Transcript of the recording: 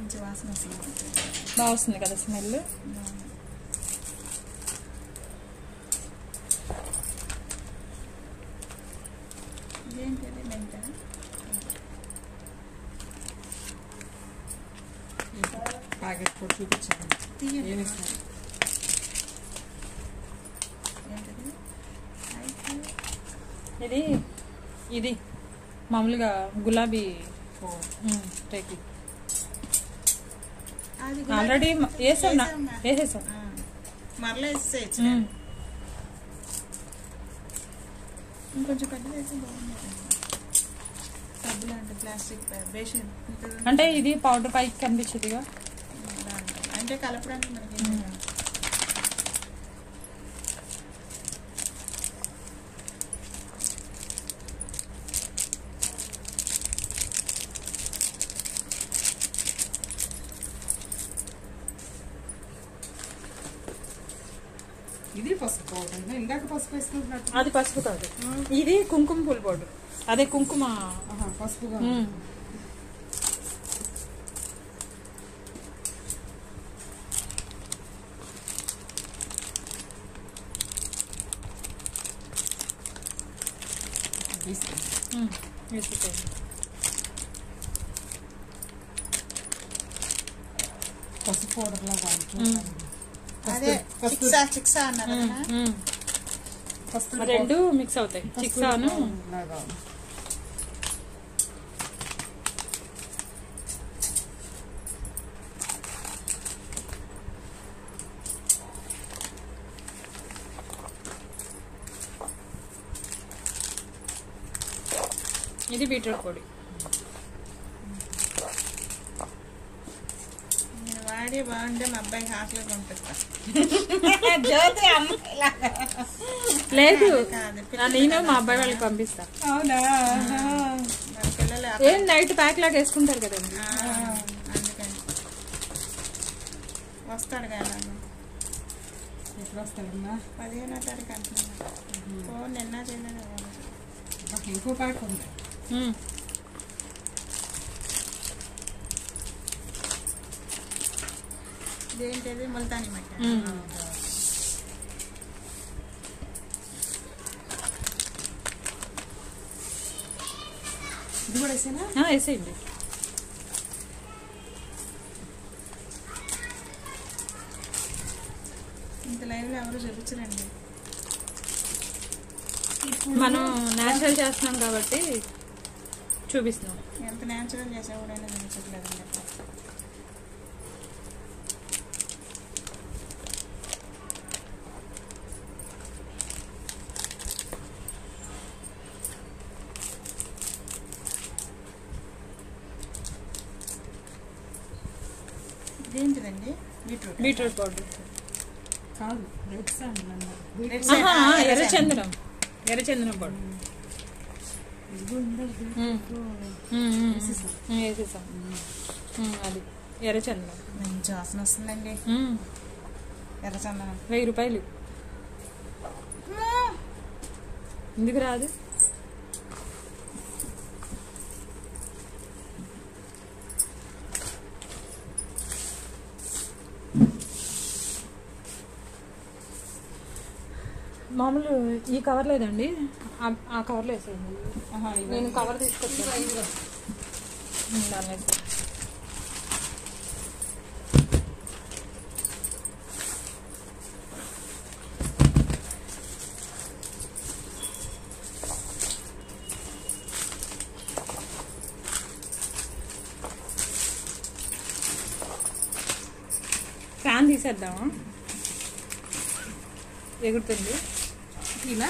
మంచి వాసన వస్తుంది. బాగా వస్తుంది కదా స్మెల్. ఇదేంటి మెంత ప్యాకెట్ కూడా చూపించాను. తీయండి. ఇది ఇది మామూలుగా గులాబీ టైప్ ఆల్రెడీ వేసేసాం. మరలా వేసేయచ్చు. ఇంకొంచెం పెద్దది అయితే బాగుంది. సబ్బులు అంటే ప్లాస్టిక్ బేషన్ అంటే ఇది పౌడర్ పైకి కనిపించేదిగా, అంటే కలపడానికి మనకి. ఇది పసుపు పౌడర్. ఇందాక పసుపు వేసుకుంటున్నట్టు. అది పసుపు కాదు, ఇది కుంకుమ పూల పౌడర్. అదే కుంకుమ పసుపుగా. పసుపు పౌడర్ లాగా అదే చిక్సా అన్నారు. రెండు మిక్స్ అవుతాయి. చిక్సాను ఇది బీట్రూట్ పొడి. వాడి బాగుంటే మా అబ్బాయి హాస్టల్ పంపిస్తా. లేదు, నేను మా అబ్బాయి వాళ్ళకి పంపిస్తా. అవునా? పిల్లలు ఏం నైట్ ప్యాక్ లాగా వేసుకుంటారు కదండి. అందుకని వస్తాడు కదా. ఎప్పుడు వస్తాడమ్మా? 15వ తారీఖు అంటున్నా. ఫోన్ నిన్న చేయలేదు. ఇంకో ప్యాక్ ఉంది. ఇదేంటిది ముల్తాని మట్టి. ఇది కూడా వేసేనా? వేసేయండి. ఇంత లైవ్లో ఎవరు చూపించరండి. మనం న్యాచురల్ చేస్తున్నాం కాబట్టి చూపిస్తున్నాం. ఎంత న్యాచురల్ చేసా కూడా చూపించట్లేదండి. ఇదేంటిదండి? బీట్రూట్ పౌడర్ కాదు, రెడ్ సాండ్ అన్నారు. ఎర్రచందనం. ఎర్రచందనం పౌడర్ వేసేసాం. అది ఎర్రచందనం. మంచి వాసన వస్తుందండి. ఎర్రచందనం 1000 రూపాయలు. ఎందుకు రాదు? మామూలు ఈ కవర్ లేదండి, ఆ కవర్లో వేసేయండి. నేను కవర్ తీసుకొచ్చాను. ఫ్యాన్ తీసేద్దామా? ఎగురుతుంది ఇలా.